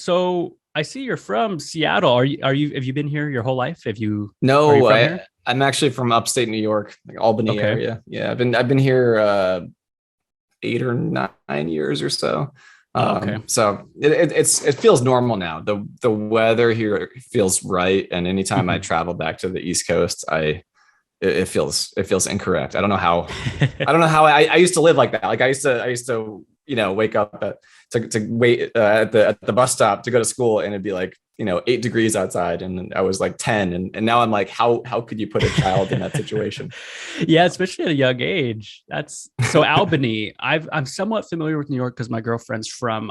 So I see you're from Seattle. Have you been here your whole life? Are you No, from here? I'm actually from upstate New York, like Albany Okay. area. Yeah, I've been here 8 or 9 years or so. Oh, okay. So it feels normal now. The weather here feels right, and anytime I Mhm. travel back to the East Coast, it feels incorrect. I don't know how I used to live like that. Like I used to wake up to wait at the bus stop to go to school, and it'd be like 8 degrees outside, and I was like 10, and now I'm like, how could you put a child in that situation? Yeah, especially at a young age. That's so Albany. I'm somewhat familiar with New York because my girlfriend's from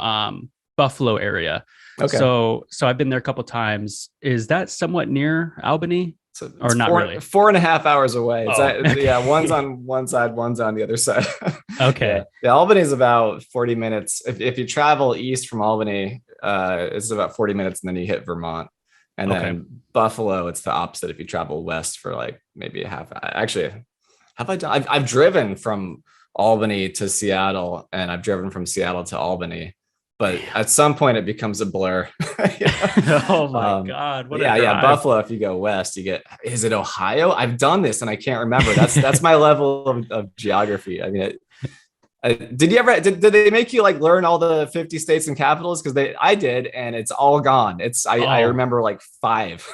Buffalo area. Okay. So I've been there a couple times. Is that somewhat near Albany So it's or not four really? 4.5 hours away. Oh, Yeah, one's okay. on one side, one's on the other side. Yeah. Okay. Yeah, Albany is about 40 minutes. If you travel east from Albany, it's about 40 minutes, and then you hit Vermont. And Okay. then Buffalo, it's the opposite if you travel west for like maybe a half. Actually, have I done? I've driven from Albany to Seattle, and I've driven from Seattle to Albany, but Damn. at some point it becomes a blur. Oh my um, God, what a yeah, drive. Buffalo. If you go west, you get. Is it Ohio? I've done this and I can't remember. That's my level of geography. I mean, did you ever did they make you like learn all the 50 states and capitals? Because I did, and it's all gone. I Oh, remember like five.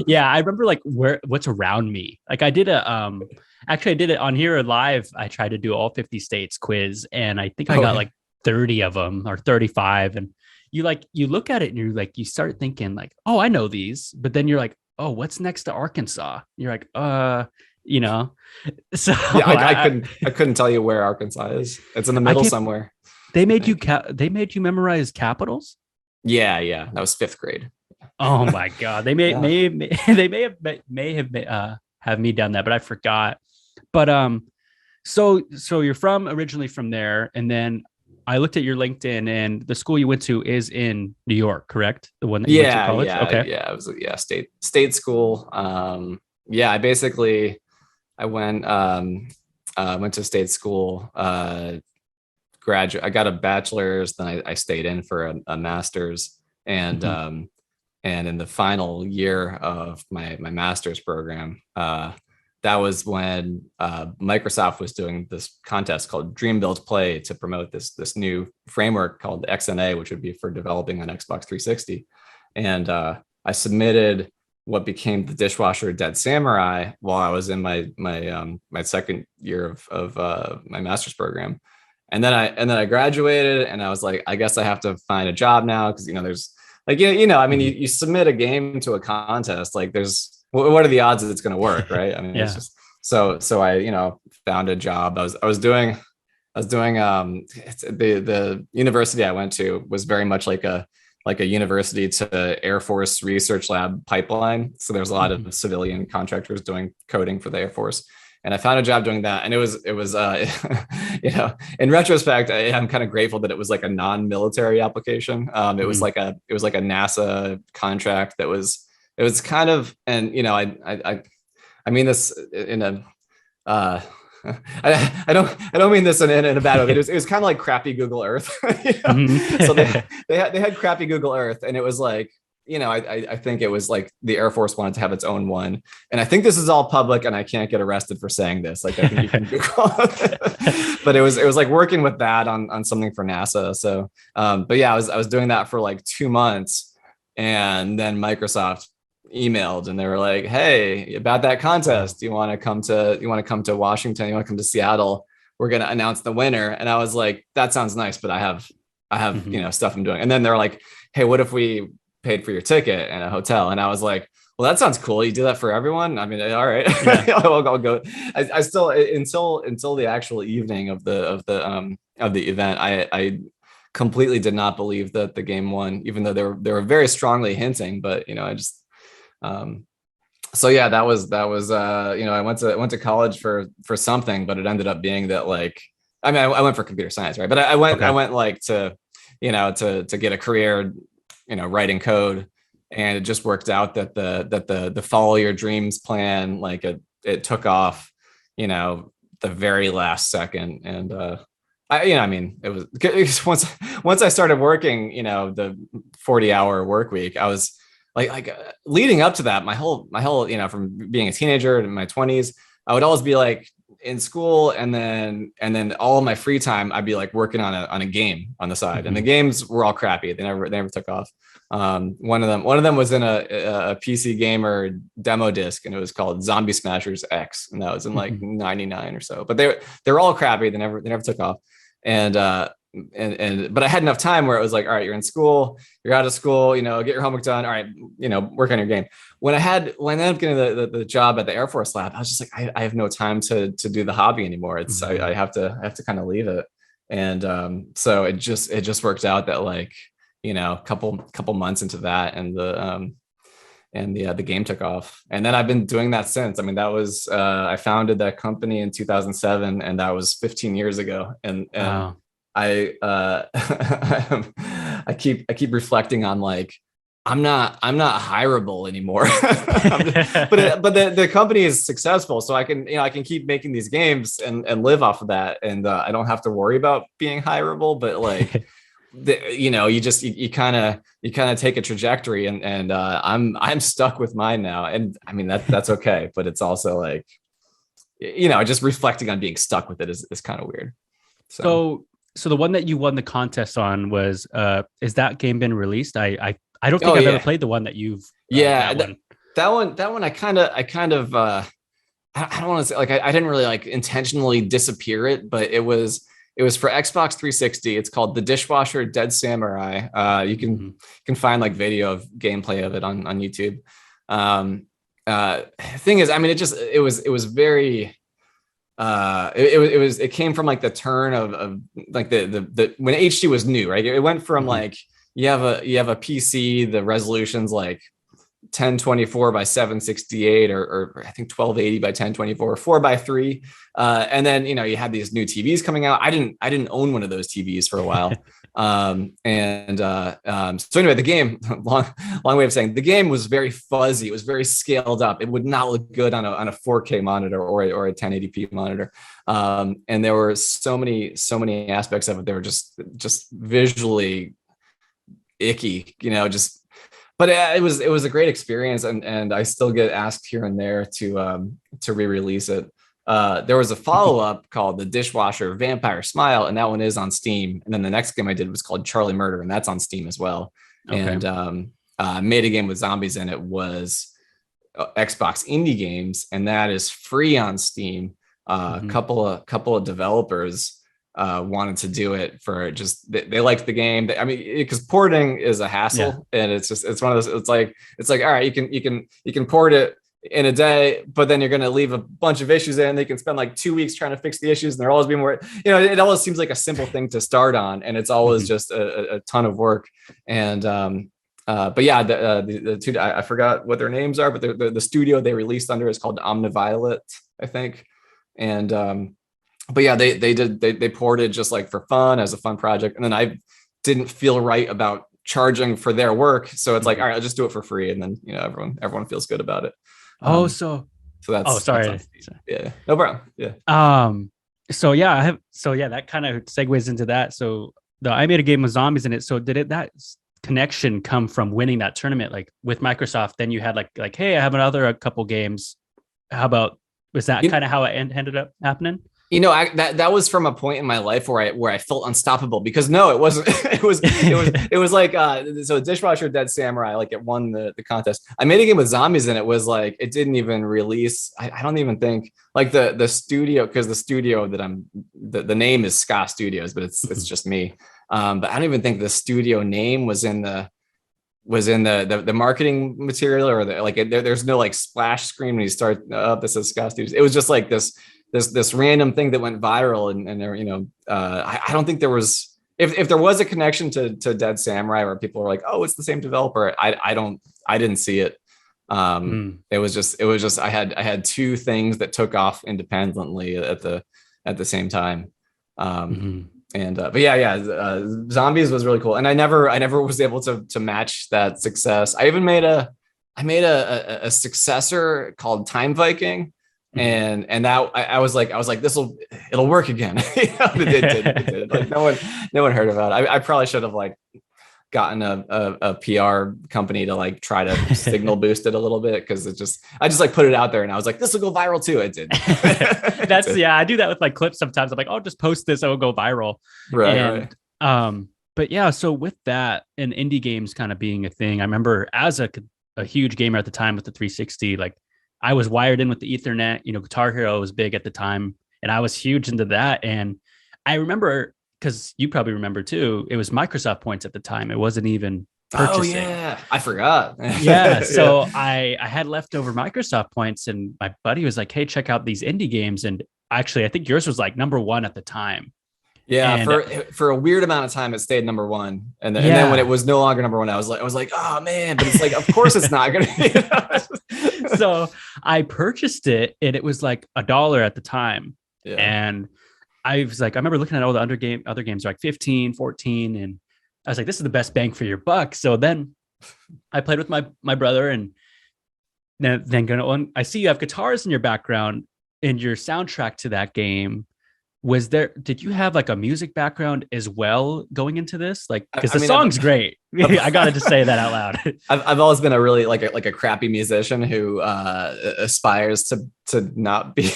yeah, I remember like what's around me. Like I did a actually I did it on here live. I tried to do all 50 states quiz and I think I got Okay. like 30 of them or 35 and you look at it and you're like you start thinking like, "Oh, I know these." But then you're like, "Oh, what's next to Arkansas?" You're like, you know. So Yeah, I couldn't tell you where Arkansas is. It's in the I middle can't somewhere, they I made think. they made you memorize capitals? Yeah. That was fifth grade. Oh my God. They Yeah. they may have me done that, but I forgot. But so you're from originally from there, and then I looked at your LinkedIn, and the school you went to is in New York, correct? The one that you went to Yeah, college. yeah, Okay. yeah. It was state school. Yeah, I went to state school. I got a bachelor's, then I stayed in for a master's, and Mhm. in the final year of my master's program, that was when Microsoft was doing this contest called Dream Build Play to promote this new framework called XNA, which would be for developing on Xbox 360. And I submitted what became the dishwasher Dead Samurai while I was in my second year of my master's program. And then I graduated, and I was like, I guess I have to find a job now, because there's like, I mean, you, Mhm. you submit a game to a contest, like what are the odds that it's going to work, right? I mean, it's Yeah. just so I found a job. I was doing the university I went to was very much like a university to Air Force research lab pipeline. So there's a lot Mhm. of civilian contractors doing coding for the Air Force. And I found a job doing that. And it was in retrospect, I'm kind of grateful that it was like a non-military application. Mhm. It was like a NASA contract it was kind of, and I mean this in a uh, I don't mean this in a bad way, but it was kind of like crappy Google Earth. Mhm. So they had crappy Google Earth, and it was like, I think it was like the Air Force wanted to have its own one, and I think this is all public, and I can't get arrested for saying this. Like, I think you can Google it. But it was like working with that on something for NASA. So, but yeah, I was doing that for like 2 months, and then Microsoft emailed, and they were like, "Hey, about that Oh. contest, you want to come to Washington? You want to come to Seattle? We're going to announce the winner." And I was like, "That sounds nice, but I have Mhm. stuff I'm doing." And then they're like, "Hey, what if we paid for your ticket and a hotel?" And I was like, "Well, that sounds cool. You do that for everyone? I mean, all right." Yeah. I'll go. I still, until the actual evening of the event, I completely did not believe that the game won, even though they were very strongly hinting. But I just um, so yeah, I went to college for something, but it ended up being that, like, I mean, I went for computer science, right? But I Okay. went like to get a career, writing code, and it just worked out that the follow your dreams plan, like, it took off, the very last second, and I mean, it was once I started working, the 40-hour work week, I was leading up to that, my whole, from being a teenager in my 20s, I would always be like in school, and then all of my free time, I'd be like working on a game on the side, Mm-hmm. and the games were all crappy. They never took off. One of them was in a PC Gamer demo disc, and it was called Zombie Smashers X, and that was in like Mm-hmm. '99 or so. But they were all crappy. They never took off. And but I had enough time where it was like, all right, you're in school, you're out of school, get your homework done. All right, work on your game. When I ended up getting the job at the Air Force Lab, I was just like, I have no time to do the hobby anymore. It's Mm-hmm. I have to kind of leave it. And so it just worked out that like, couple months into that, and the game took off, and then I've been doing that since. I mean, that was I founded that company in 2007, and that was 15 years ago. And Wow. I I keep reflecting on like, I'm not hireable anymore. But the company is successful, so I can keep making these games and live off of that, and I don't have to worry about being hireable. But like, you kind of take a trajectory, and I'm stuck with mine now, and I mean that's okay, but it's also like, just reflecting on being stuck with it is kind of weird. So the one that you won the contest on was is that game been released? I don't think Oh I've ever yeah, played the one that you've yeah. that one. That one I don't want to say like I didn't really like intentionally disappear it, but it was for Xbox 360. It's called The Dishwasher Dead Samurai. You can find like video of gameplay of it on YouTube. Thing is, I mean, it was very it came from like the turn of like the when HD was new, right? It went from like you have a PC, the resolution's like 1024 by 768, or I think 1280 by 1024, 4:3, and then you had these new TVs coming out. I didn't own one of those TVs for a while. So anyway, the game, long way of saying, the game was very fuzzy. It was very scaled up. It would not look good on a 4K monitor or a 1080p monitor. And there were so many aspects of it. They were just visually icky, just, but it was a great experience, and I still get asked here and there to re-release it. There was a follow-up called The Dishwasher Vampire Smile, and that one is on Steam. And then the next game I did was called Charlie Murder, and that's on Steam as well. Okay. And made a game with zombies in it was Xbox indie games, and that is free on Steam. A couple of developers wanted to do it for just they liked the game. I mean, because porting is a hassle, and it's one of those. It's like all right, you can port it in a day, but then you're going to leave a bunch of issues in. They can spend like 2 weeks trying to fix the issues, and they're always being more. It always seems like a simple thing to start on, and it's always just a ton of work. And but yeah, the two, I forgot what their names are, but the studio they released under is called Omniviolet, I think. And but yeah, they ported just like for fun, as a fun project, and then I didn't feel right about charging for their work, so it's like, all right, I'll just do it for free, and then everyone feels good about it. So that's sorry. That's yeah, no problem. Yeah. So yeah, that kind of segues into that. So I made a game with zombies in it. So that connection come from winning that tournament, like with Microsoft? Then you had like, hey, I have a couple games. How about, was that kind of how it ended up happening? That was from a point in my life where I felt unstoppable, because no, it wasn't. it was like so Dishwasher Dead Samurai, like it won the contest. I made a game with zombies, and it was like it didn't even release. I don't even think like the studio, because the studio that the name is Ska Studios, but it's just me. But I don't even think the studio name was in the marketing material, or there's no like splash screen when you start up. This is Ska Studios. It was just like this random thing that went viral, and there, I don't think there was, if there was a connection to Dead Samurai where people were like, oh, it's the same developer. I didn't see it. It was just I had two things that took off independently at the same time. And but zombies was really cool, and I never was able to match that success. I even made a successor called Time Viking, And that I was like, it'll work again. It did. Like no one heard about it. I probably should have like gotten a PR company to like try to signal boost it a little bit, because I just like put it out there and I was like, this will go viral too. It did. Yeah, I do that with like clips sometimes. I'm like, I'll just post this, it will go viral. Right. But yeah, so with that and indie games kind of being a thing, I remember as a huge gamer at the time with the 360, like I was wired in with the Ethernet, Guitar Hero was big at the time and I was huge into that. And I remember, because you probably remember too, it was Microsoft points at the time. It wasn't even purchasing. Oh yeah, I forgot. Yeah, so I had leftover Microsoft points and my buddy was like, hey, check out these indie games. And actually, I think yours was like number one at the time. Yeah, and for a weird amount of time, it stayed number one, and then when it was no longer number one, I was like, oh man! But it's like, of course, it's not gonna be. So I purchased it, and it was like $1 at the time, and I was like, I remember looking at all the other games like 15, 14, and I was like, this is the best bang for your buck. So then I played with my brother, and then going on, I see you have guitars in your background in your soundtrack to that game. Did you have like a music background as well going into this? Like, because the song's great. I got to just say that out loud. I've always been a really like a crappy musician who aspires to not be,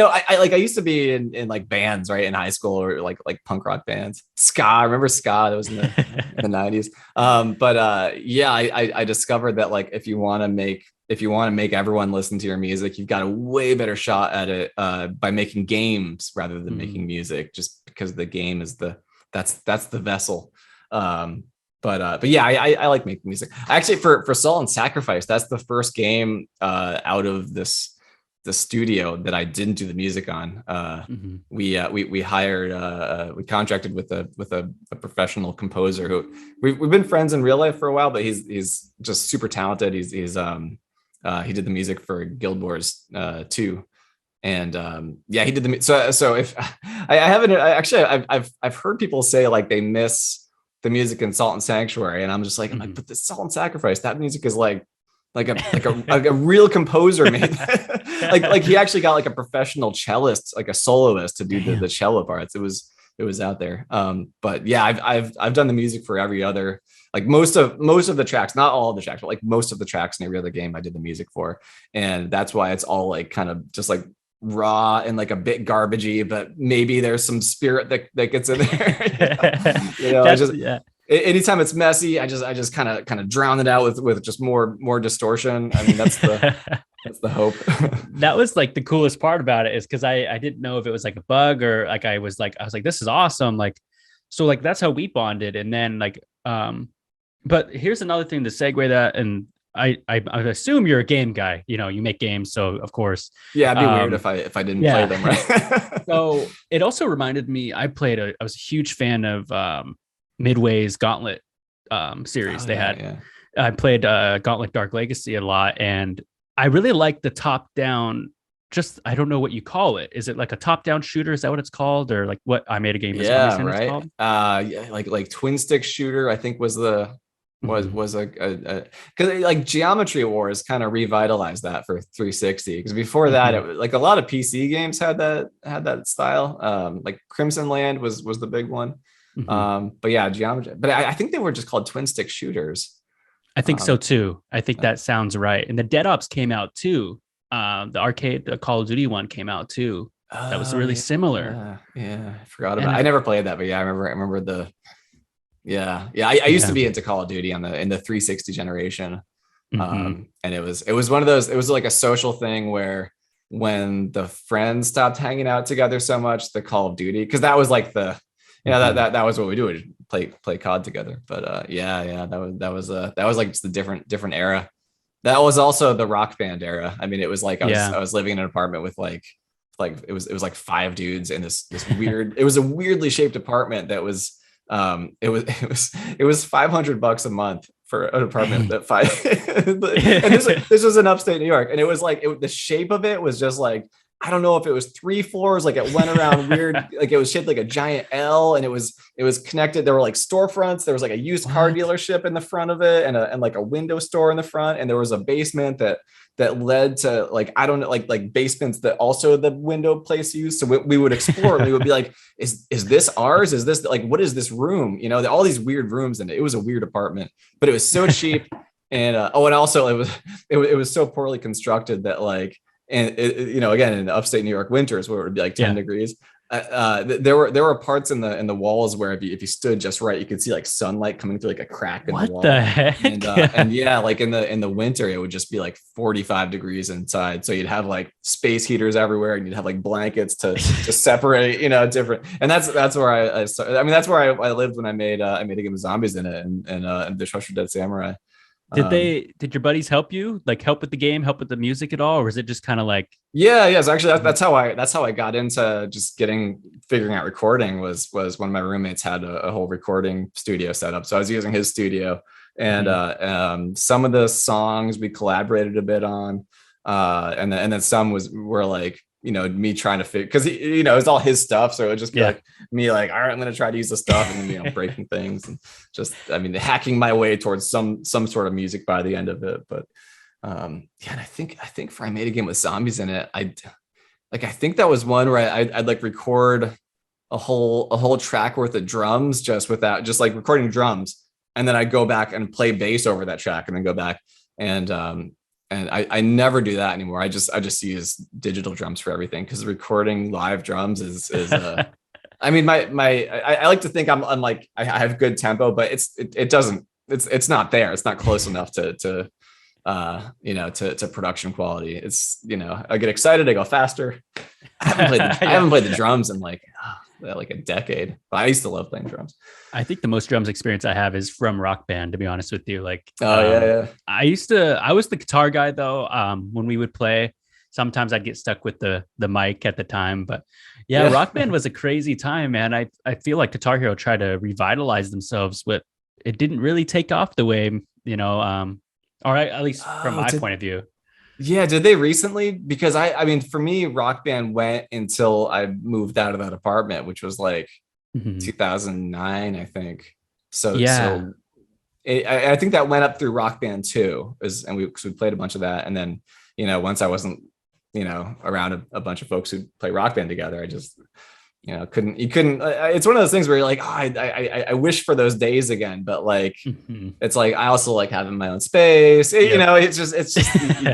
I used to be in like bands, right, in high school, or like punk rock bands. Ska, I remember Ska, that was in the 90s. I discovered that like if you want to make everyone listen to your music, you've got a way better shot at it by making games rather than making music, just because the game is that's the vessel. But yeah, I like making music. Actually, for Salt and Sacrifice, that's the first game out of the studio that I didn't do the music on. We hired we contracted with a professional composer who we've been friends in real life for a while, but he's just super talented. He did the music for Guild Wars 2, and he did the so if I haven't actually I've heard people say like they miss the music in Salt and Sanctuary, and I'm like, but the Salt and Sacrifice, that music is like a real composer made. like he actually got like a professional cellist, like a soloist, to do the cello parts. It was out there. But yeah, I've done the music for every other, like most of the tracks, not all of the tracks, but like most of the tracks in every other game I did the music for. And that's why it's all like kind of just like raw and like a bit garbagey, but maybe there's some spirit that gets in there. Anytime it's messy, I just kind of drown it out with just more distortion. I mean, that's the hope. That was like the coolest part about it, is because I didn't know if it was like a bug or like I was like, this is awesome. Like, so like that's how we bonded. And then like, but here's another thing to segue that, and I assume you're a game guy. You make games, so of course. Yeah, it'd be weird if I didn't play them, right? So it also reminded me, I was a huge fan of Midway's Gauntlet series. I played Gauntlet Dark Legacy a lot, and I really like the top down. Just, I don't know what you call it. Is it like a top down shooter? Is that what it's called? Or like what I Made a Game? Yeah, right. Like twin stick shooter, I think was a because like Geometry Wars kind of revitalized that for 360, because before that it was like a lot of PC games had that style. Like Crimson Land was the big one. But yeah, Geometry, but I think they were just called twin stick shooters. I think so too. I think that sounds right. And the Dead Ops came out too. The Call of Duty one came out too. That was really similar. Yeah, I forgot about it. I never played that, but yeah, I remember the. I used to be into Call of Duty in the 360 generation, and it was one of those. It was like a social thing where when the friends stopped hanging out together so much, the Call of Duty, because that was like that was what we do, we'd play COD together. But that was like just a different era. That was also the Rock Band era. I mean, it was like I was living in an apartment with like it was like 5 dudes in this weird. It was a weirdly shaped apartment that was. It was $500 a month for an apartment that 5. And this was in upstate New York, and it was like the shape of it was just like I don't know if it was 3 floors, like it went around weird, like it was shaped like a giant L, and it was connected. There were like storefronts. There was like a used car dealership in the front of it, and like a window store in the front, and there was a basement that led to, like, I don't know, like basements that also the window place used. So we would explore and we would be like, is this ours? Is this, like, what is this room? You know, all these weird rooms in it. It was a weird apartment, but it was so cheap. And and also it was so poorly constructed that, like, and you know, again, in the upstate New York winters where it would be like 10 degrees, there were parts in the walls where if you stood just right, you could see like sunlight coming through like a crack in the wall. What the heck? And yeah, like in the winter, it would just be like 45 degrees inside. So you'd have like space heaters everywhere, and you'd have like blankets to separate, you know, different. And that's where I started. I mean, that's where I lived when I made a game of zombies in it, and Dishwasher Dead Samurai. Did your buddies help you, like help with the game, help with the music at all? Or was it just kind of like, yes, actually that's how I got into just figuring out recording was one of my roommates had a whole recording studio set up. So I was using his studio, and some of the songs we collaborated a bit on, and then some were like, you know, me trying to figure, because you know, it's all his stuff, so it would just be like me, like, all right, I'm gonna try to use the stuff, and then, you know, breaking things, and just, I mean, hacking my way towards some sort of music by the end of it. But and I think for I made a game with zombies in it, I think that was one where I'd like record a whole track worth of drums just like recording drums, and then I'd go back and play bass over that track, and then go back and I never do that anymore. I just use digital drums for everything, because recording live drums is I mean, I like to think I'm like, I have good tempo, but it's not there. It's not close enough to you know, to production quality. It's, you know, I get excited, I go faster. I haven't played the drums in like a decade, but I used to love playing drums. I think the most drums experience I have is from Rock Band, to be honest with you. Like, I was the guitar guy though. When we would play, sometimes I'd get stuck with the mic at the time, but Rock Band was a crazy time, man. I feel like Guitar Hero tried to revitalize themselves, but it didn't really take off the way, you know, or at least from my point of view. Yeah, did they recently? Because I mean, for me, Rock Band went until I moved out of that apartment, which was like 2009, I think. So I think that went up through Rock Band 2, and we played a bunch of that. And then, you know, once I wasn't, you know, around a bunch of folks who play Rock Band together, I just, you know, couldn't. It's one of those things where you're like, oh, I wish for those days again, but like, it's like, I also like having my own space. You know, it's just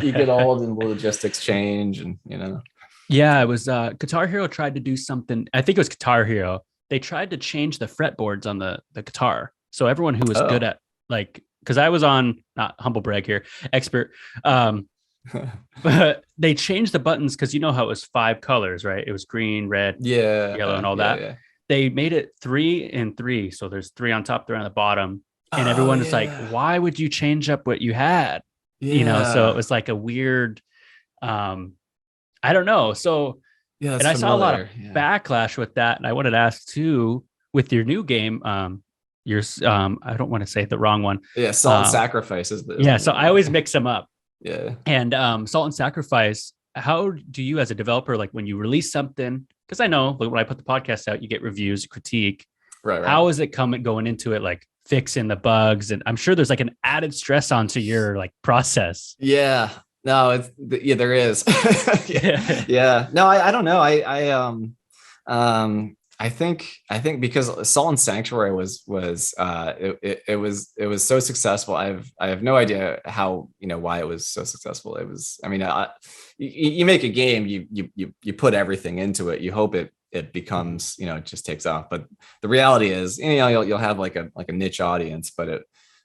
you get old and logistics change, and, you know. Yeah, it was Guitar Hero tried to do something. I think it was Guitar Hero. They tried to change the fretboards on the guitar, so everyone who was good at, like, because I was on, not humble brag here, expert. But they changed the buttons, because you know how it was 5 colors, right? It was green, red, yellow, and all that. Yeah. They made it 3 and 3, so there's 3 on top, 3 on the bottom, and everyone was like, "Why would you change up what you had?" You know, so it was like a weird, I don't know. So, and I saw a lot of backlash with that, and I wanted to ask too, with your new game, your I don't want to say the wrong one. Yeah, Salt and Sacrifice is the so I always mix them up. Yeah. And Salt and Sacrifice, how do you as a developer, like when you release something, because I know when I put the podcast out, you get reviews, critique. Right. How is it going into it, like fixing the bugs? And I'm sure there's like an added stress onto your like process. Yeah. No, there is. Yeah. No, I don't know. I think because Salt and Sanctuary was so successful. I have no idea how, you know, why it was so successful. It was, I mean, you make a game, you put everything into it. You hope it becomes, you know, it just takes off. But the reality is, you know, you'll have like a niche audience, but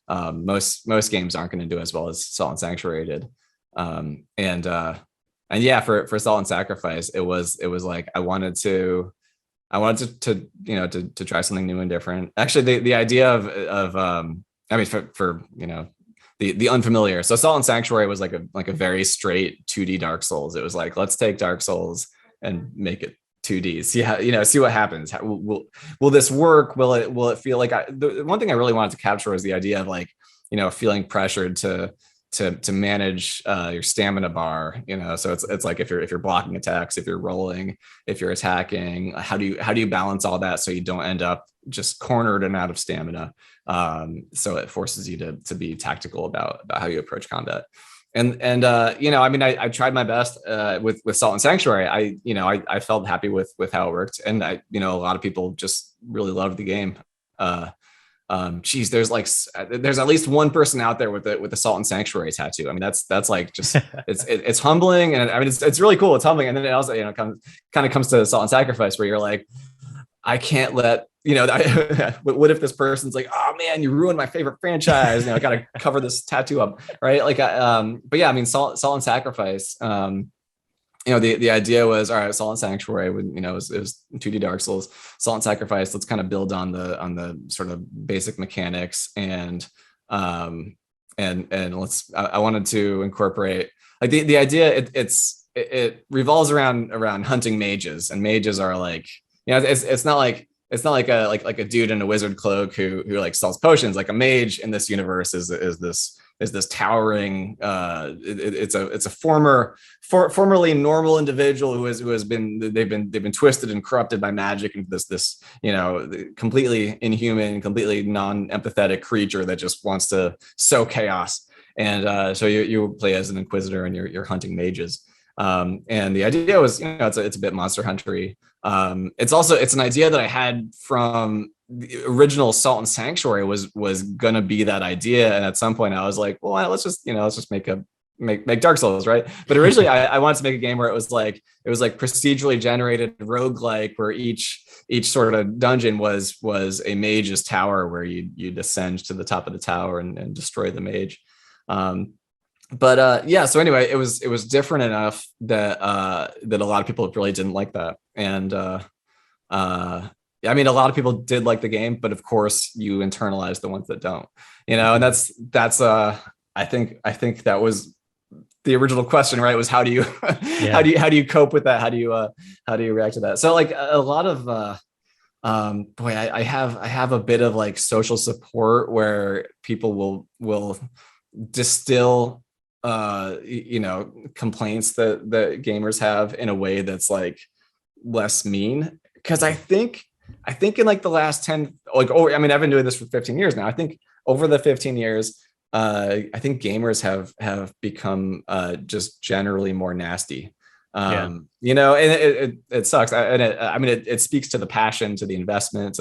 most games aren't going to do as well as Salt and Sanctuary did. And yeah, for Salt and Sacrifice, it was like I wanted to you know, to try something new and different. Actually, the idea of I mean, for you know, the unfamiliar. So Salt and Sanctuary was like a very straight 2D Dark Souls. It was like, let's take Dark Souls and make it 2D. See how, you know, see what happens. Will this work? Will it feel like the one thing I really wanted to capture was the idea of like, you know, feeling pressured to to manage your stamina bar, so it's like if you're blocking attacks, if you're rolling, if you're attacking, how do you balance all that so you don't end up just cornered and out of stamina. So it forces you to be tactical about how you approach combat. And I mean, I tried my best with Salt and Sanctuary. I felt happy with how it worked, and a lot of people just really loved the game. There's at least one person out there with the Salt and Sanctuary tattoo. I mean, that's like just it's humbling, and I mean it's really cool. It's humbling, and then it also kind of comes to Salt and Sacrifice, where you're like, I can't let what if this person's like, oh man, you ruined my favorite franchise. I got to cover this tattoo up, right? Like, but yeah, I mean, Salt and Sacrifice. The idea was, all right, Salt and Sanctuary, it was 2D Dark Souls. Salt and Sacrifice, let's kind of build on the sort of basic mechanics, and I wanted to incorporate like the idea. It revolves around hunting mages, and mages are like, it's not like a dude in a wizard cloak who like sells potions. Like a mage in this universe is this towering it's a formerly normal individual who's been twisted and corrupted by magic into this completely inhuman, completely non-empathetic creature that just wants to sow chaos. And so you play as an inquisitor, and you're hunting mages. And the idea was, it's a bit Monster Hunter-y. It's an idea that I had from the original Salt and Sanctuary was gonna be that idea, and at some point I was like, well, let's just make Dark Souls, right? But originally I wanted to make a game where it was like procedurally generated roguelike, where each sort of dungeon was a mage's tower, where you descend to the top of the tower and destroy the mage. So anyway, it was different enough that a lot of people really didn't like that. And I mean, a lot of people did like the game, but of course you internalize the ones that don't, and that's I think that was the original question, right? Was how do you how do you cope with that? How do you react to that? So like a lot of I have a bit of like social support where people will distill complaints that gamers have in a way that's like less mean, because I think in like the last 10, I've been doing this for 15 years now. I think over the 15 years I think gamers have become just generally more nasty. And it sucks. It speaks to the passion, to the investment,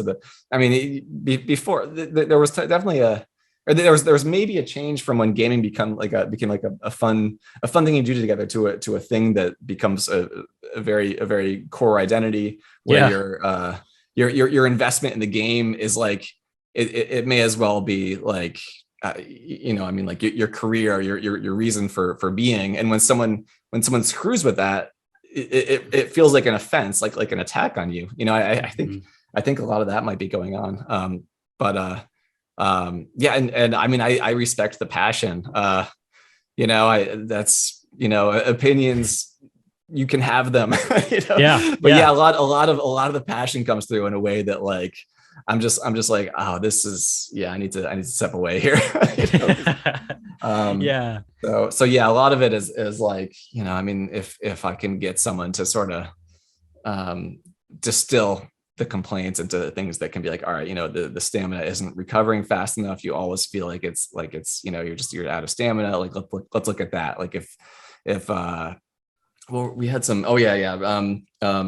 before there was definitely there was maybe a change from when gaming became like a fun thing you do together to a thing that becomes a very core identity, where your investment in the game is like it may as well be like your career, your reason for being. And when someone screws with that, it feels like an offense, like an attack on you. I think a lot of that might be going on. And I mean, I respect the passion. That's opinions, you can have them. A lot of the passion comes through in a way that like I'm just like, oh, this is I need to step away here. So a lot of it is like, if I can get someone to sort of distill the complaints into things that can be like, all right, the stamina isn't recovering fast enough. You always feel like it's you're out of stamina. Like let's look at that. Like if we had some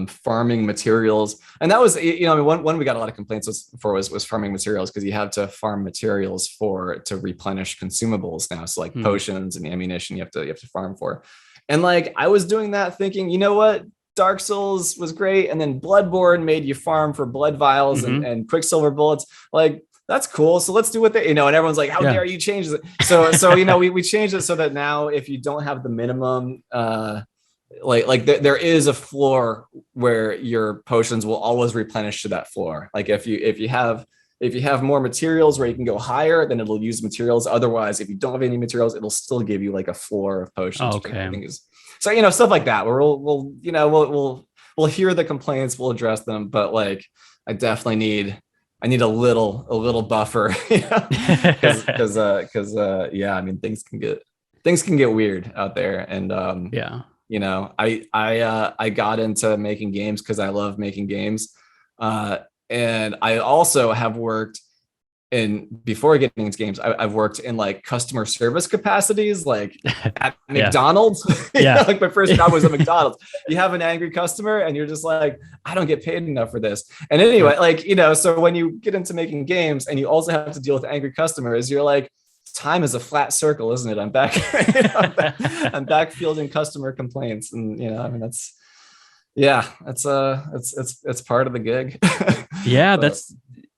farming materials, and that was one we got a lot of complaints was farming materials, because you have to farm materials to replenish consumables now. So like potions and ammunition you have to farm for. And like I was doing that thinking, you know what? Dark Souls was great, and then Bloodborne made you farm for blood vials and Quicksilver bullets. Like that's cool. So let's do what they, and everyone's like, how dare you change it? So we changed it so that now if you don't have the minimum, there is a floor where your potions will always replenish to that floor. Like if you have more materials where you can go higher, then it'll use materials. Otherwise, if you don't have any materials, it'll still give you like a floor of potions. So, stuff like that, where we'll hear the complaints, we'll address them, but like, I definitely need a little buffer, because things can get things can get weird out there. And Yeah. you know, I got into making games because I love making games. And I also have worked in, before getting into games, I've worked in like customer service capacities, like at Yeah. McDonald's. Yeah. Like my first job was at McDonald's. You have an angry customer and you're just like, I don't get paid enough for this. And anyway, like, you know, so when you get into making games and you also have to deal with angry customers, you're like, time is a flat circle, isn't it? I'm back, you know, I'm back fielding customer complaints. And, you know, I mean, that's, yeah, it's part of the gig. Yeah, But,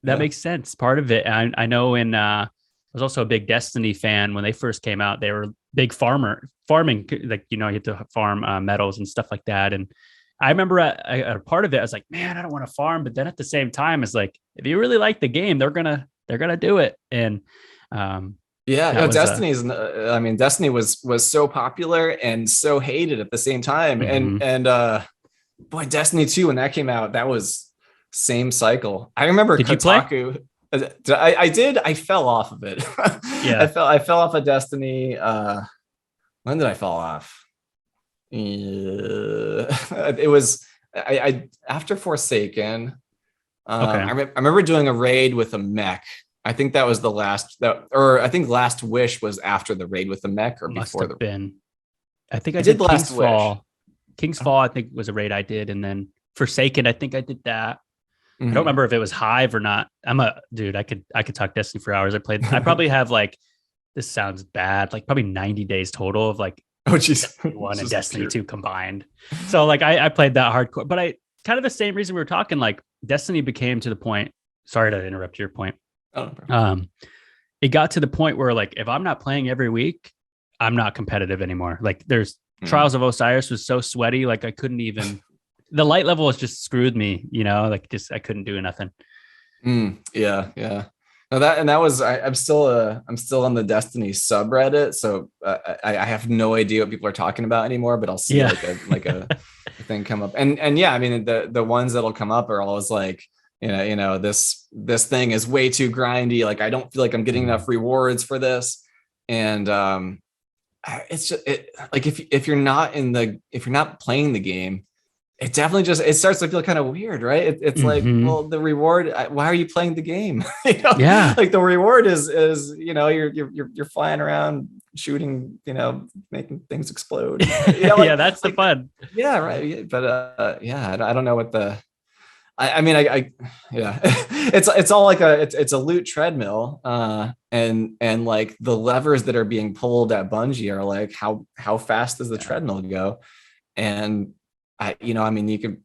that makes sense. Part of it. I know I was also a big Destiny fan when they first came out. They were big farming, like, you know, you had to farm metals and stuff like that. And I remember a part of it, I was like, man, I don't want to farm. But then at the same time, it's like, if you really like the game, they're gonna do it. And yeah, that was Destiny's. I mean, Destiny was so popular and so hated at the same time. And boy, Destiny 2, when that came out, that was same cycle. I remember Did you play? Kotaku. I did. I fell off of it. Yeah. I fell off of Destiny. When did I fall off? It was I after Forsaken. Okay. I remember doing a raid with a mech. I think that was the last or I think Last Wish was after the raid with the mech or Must before have been. I think I did did Last King's Wish. Fall. King's Fall, I think, was a raid I did, and then Forsaken, I think I did that. I don't remember if it was Hive or not. I'm a dude. I could talk Destiny for hours. I probably have like, this sounds bad, like probably 90 days total of like Oh geez, Destiny 1 and Destiny 2 combined. So like I played that hardcore, but I kind of the same reason we were talking, like Destiny became to the point. Sorry to interrupt your point. Oh, no. It got to the point where like if I'm not playing every week, I'm not competitive anymore. Like there's Trials of Osiris was so sweaty, like I couldn't even. The light level has just screwed me, you know, like just I couldn't do nothing. Yeah. No, that was I'm still on the Destiny subreddit, so I have no idea what people are talking about anymore. But I'll see like a thing come up, and yeah, I mean the ones that'll come up are always like, you know this thing is way too grindy. Like I don't feel like I'm getting enough rewards for this, and it's just like if you're not playing the game. It definitely it starts to feel kind of weird, right? It's like, well, the reward. Why are you playing the game? You know? Yeah, like the reward is you know you're flying around shooting, you know, making things explode. You know, like, yeah, that's the fun. Yeah, right. But yeah, I don't know what the. I mean, yeah, it's all like it's a loot treadmill, and like the levers that are being pulled at Bungie are like how fast does the treadmill go, and. I mean, you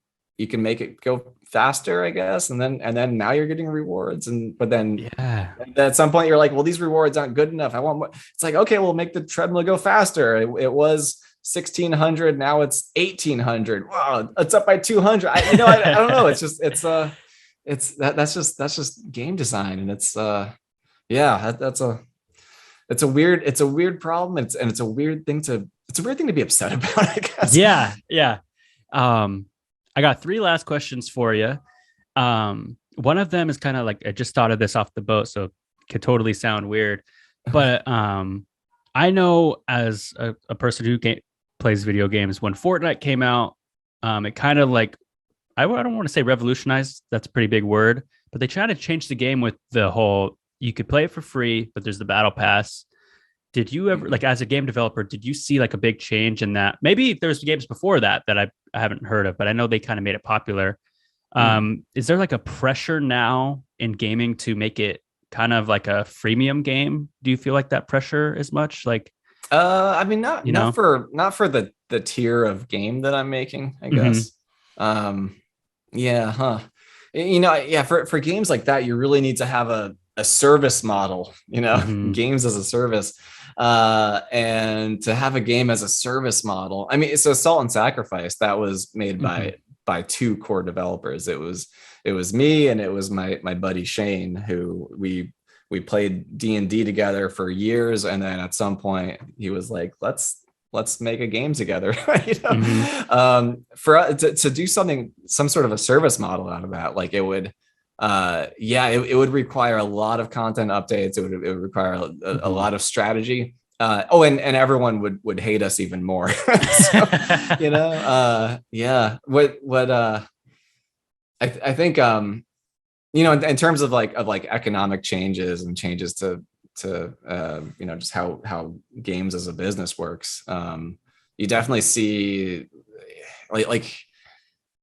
can make it go faster, I guess, and then now you're getting rewards, but then at some point you're like, well, these rewards aren't good enough. I want more. It's like, okay, we'll make the treadmill go faster. It was 1,600, now it's 1,800. Wow, it's up by 200. I don't know. It's just that's just game design, and it's it's a weird problem. It's a weird thing to be upset about, I guess. Yeah. I got 3 last questions for you. One of them is kind of like, I just thought of this off the boat, so it could totally sound weird, but I know as a person who plays video games, when Fortnite came out, it kind of like, I don't want to say revolutionized, that's a pretty big word, but they tried to change the game with the whole, you could play it for free, but there's the battle pass. Did you ever, like, as a game developer, did you see like a big change in that? Maybe there's games before that I haven't heard of, but I know they kind of made it popular. Is there like a pressure now in gaming to make it kind of like a freemium game? Do you feel like that pressure as much? Like, I mean, not for the tier of game that I'm making, I guess. For games like that, you really need to have a service model, games as a service. And to have a game as a service model, I mean, so Salt and Sacrifice, that was made by 2 core developers. It was me and it was my buddy Shane, who we played D&D together for years, and then at some point he was like, let's make a game together. For to do some sort of a service model out of that, like it would it would require a lot of content updates. It would require a lot of strategy. and everyone would hate us even more. So, yeah. I think in terms of like economic changes and changes to just how games as a business works, you definitely see like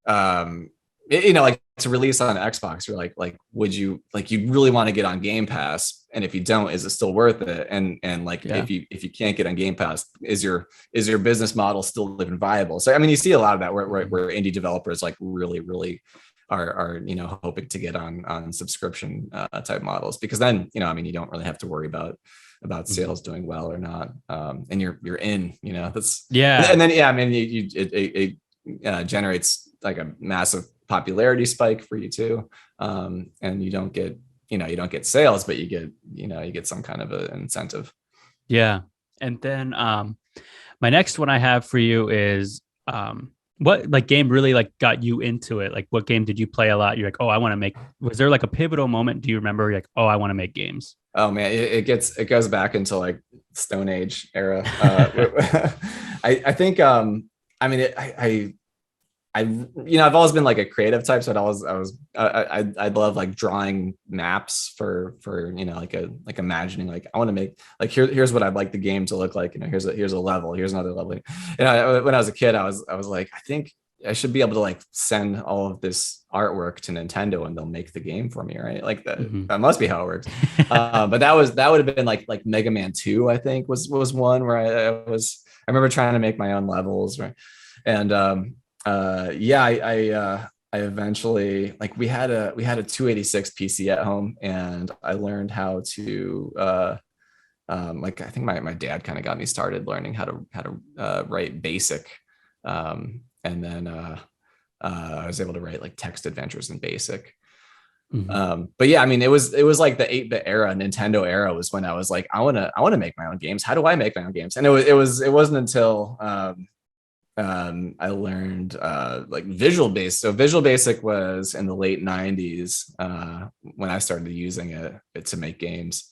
like to release on Xbox, you're like would you really want to get on Game Pass, and if you don't, is it still worth it? And like if you can't get on Game Pass, is your business model still even viable? So I mean, you see a lot of that where indie developers like really are hoping to get on subscription type models, because then I mean, you don't really have to worry about sales doing well or not, and you're in, that's and then I mean it generates like a massive popularity spike for you too, and you don't get sales, but you get some kind of an incentive. Yeah. And then my next one I have for you is what like game really like got you into it? Like what game did you play a lot? You're like, oh, I want to make. Was there like a pivotal moment? Do you remember? You're like, oh, I want to make games. Oh man, it goes back into like Stone Age era. I think I mean I've always been like a creative type, so I'd love like drawing maps for like imagining, like I want to make like here's what I'd like the game to look like, here's a level, here's another level. When I was a kid, I was like, I think I should be able to like send all of this artwork to Nintendo and they'll make the game for me, right? Like that must be how it works. But that would have been like Mega Man 2, I think was one where I remember trying to make my own levels, right? And I eventually, like, we had a 286 PC at home, and I learned how to like, I think my dad kind of got me started learning how to write BASIC, and then I was able to write like text adventures in BASIC. But yeah, I mean, it was like the 8-bit era, Nintendo era, was when I was like, I want to make my own games. How do I make my own games? And it wasn't until I learned like Visual Basic. So Visual Basic was in the late 90s when I started using it to make games.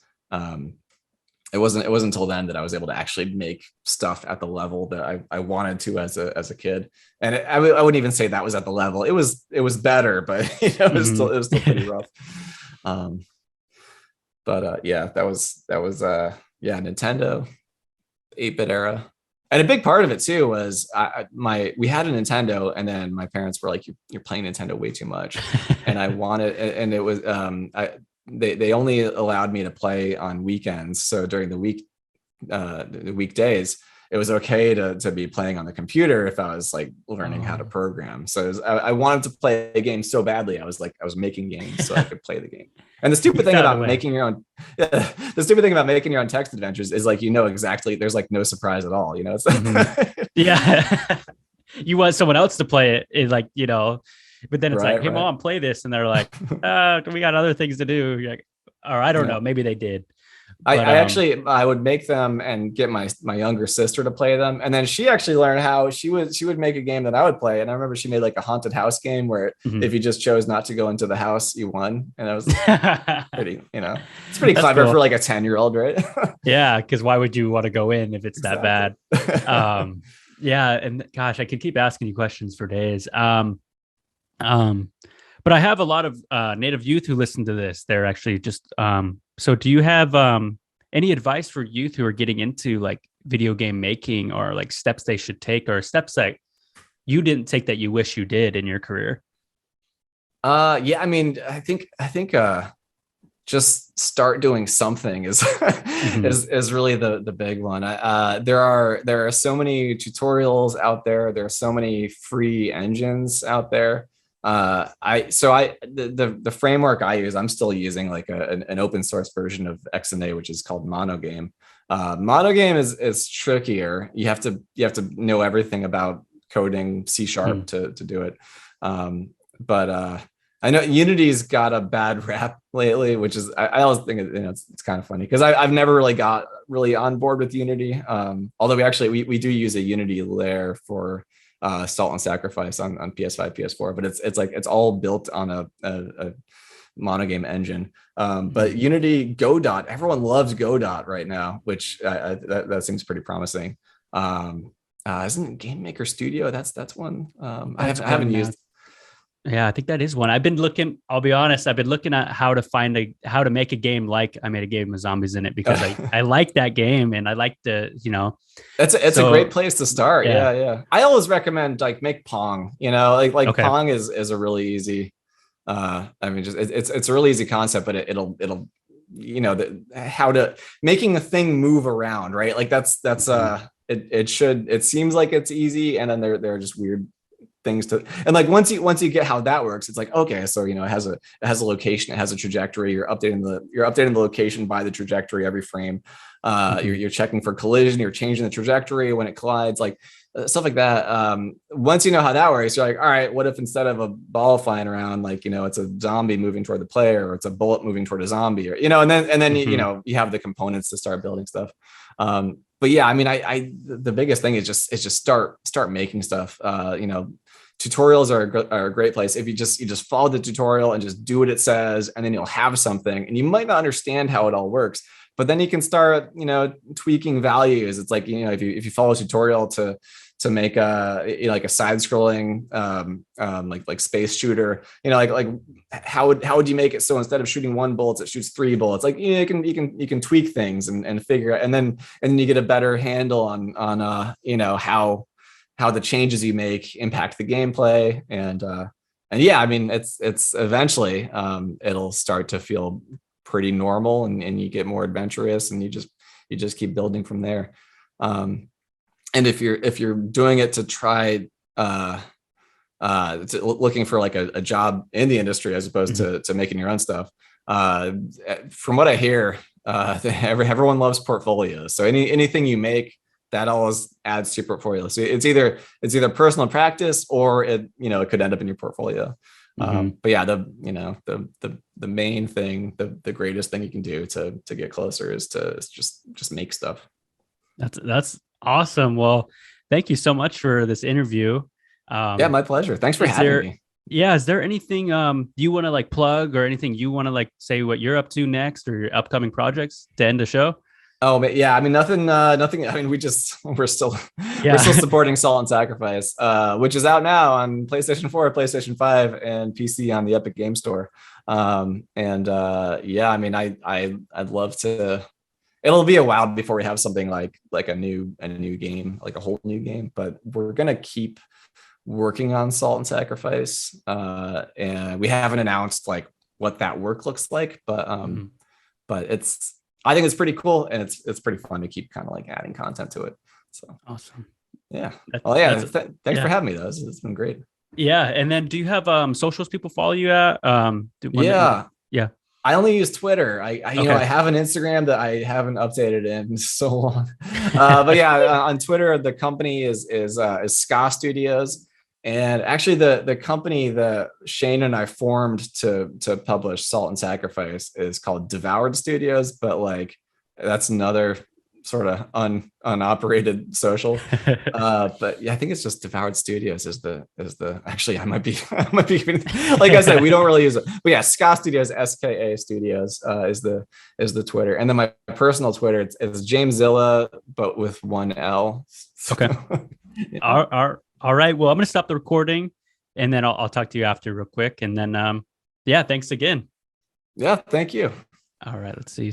It wasn't until then that I was able to actually make stuff at the level that I wanted to as a kid. And I wouldn't even say that was at the level. It was better, but it was still pretty rough. Yeah, that was Nintendo 8-bit era. And a big part of it too was we had a Nintendo, and then my parents were like, "You're playing Nintendo way too much," and I wanted, and it was they only allowed me to play on weekends. So during the weekdays, it was okay to be playing on the computer if I was like learning how to program. So I wanted to play a game so badly. I was making games so I could play the game. And the stupid thing about making your own, text adventures is like, exactly, there's like no surprise at all. It's yeah. You want someone else to play it, like, but then it's like, hey, Mom, play this. And they're like, we got other things to do. You're like, or I don't know, maybe they did. But, I would make them and get my younger sister to play them, and then she actually learned how she would make a game that I would play. And I remember she made like a haunted house game where if you just chose not to go into the house, you won. And that was pretty, it's pretty clever for like a 10-year-old, right? Yeah, because why would you want to go in if it's that bad? Yeah, and gosh, I could keep asking you questions for days. But I have a lot of Native youth who listen to this. They're actually just so do you have any advice for youth who are getting into like video game making, or like steps they should take, or steps that you didn't take that you wish you did in your career? Yeah, I mean, I think just start doing something is is really the big one. There are so many tutorials out there. There are so many free engines out there. The framework I use, I'm still using like an open source version of XNA, which is called Monogame. Monogame is trickier. You have to know everything about coding C# to do it. But I know Unity's got a bad rap lately, which is, I always think it's kind of funny because I've never really got on board with Unity. Although we do use a Unity layer for Salt and Sacrifice on PS5, PS4, but it's all built on a monogame engine. But Unity Godot, everyone loves Godot right now, which that seems pretty promising. Isn't Game Maker Studio? That's one. I haven't used. Yeah, I think that is one. I've been looking, I'll be honest, I've been looking at how to make a game like I made a game with zombies in it, because I like that game, and I like the, it's a great place to start. Yeah. I always recommend like make Pong, like okay. Pong is a really easy, I mean, just it's a really easy concept, but it'll how to making a thing move around, right? Like that's it seems like it's easy, and then there are just weird things to, and like once you get how that works, it's like, okay, so it has a location, it has a trajectory, you're updating the location by the trajectory every frame. You're checking for collision, you're changing the trajectory when it collides, like stuff like that. Once you know how that works, you're like, all right, what if instead of a ball flying around, like it's a zombie moving toward the player, or it's a bullet moving toward a zombie, or and then you have the components to start building stuff. But yeah, I mean, the biggest thing is just start making stuff. Tutorials are a great place. If you just follow the tutorial and just do what it says, and then you'll have something, and you might not understand how it all works, but then you can start, tweaking values. It's like, if you follow a tutorial to make like a side scrolling, like space shooter, like how would you make it so instead of shooting 1 bullet, it shoots 3 bullets? Like, you can tweak things and figure out, and then you get a better handle on how the changes you make impact the gameplay. And yeah, I mean, it's eventually it'll start to feel pretty normal, and you get more adventurous, and you just keep building from there. And if you're doing it to try looking for like a job in the industry as opposed to making your own stuff, from what I hear, everyone loves portfolios. So anything you make, that always adds to your portfolio. So it's either personal practice, or it could end up in your portfolio. But yeah, the main thing, the greatest thing you can do to get closer is to just make stuff. That's awesome. Well, thank you so much for this interview. Yeah, my pleasure. Thanks for having me. Yeah. Is there anything you want to like plug, or anything you want to like say what you're up to next, or your upcoming projects to end the show? Oh, but yeah, I mean, nothing. I mean, we're still supporting Salt and Sacrifice, which is out now on PlayStation 4, PlayStation 5, and PC on the Epic Game Store. Yeah, I mean, I'd love to. It'll be a while before we have something like a new game, like a whole new game. But we're gonna keep working on Salt and Sacrifice, and we haven't announced like what that work looks like, but I think it's pretty cool, and it's pretty fun to keep kind of like adding content to it. So awesome. Yeah. Thanks for having me though. It's been great. Yeah. And then do you have socials people follow you at? Yeah. I only use Twitter. I have an Instagram that I haven't updated in so long. But yeah, on Twitter, the company is Ska Studios. And actually the company that Shane and I formed to publish Salt and Sacrifice is called Devoured Studios, but like that's another sort of unoperated social. But yeah, I think it's just Devoured Studios is the actually I might be like I said, we don't really use it. But yeah, Ska Studios, SKA Studios is the Twitter. And then my personal Twitter, it's James Zilla, but with 1 L. Okay. Yeah. All right. Well, I'm going to stop the recording, and then I'll talk to you after real quick. And then, yeah, thanks again. Yeah, thank you. All right. Let's see.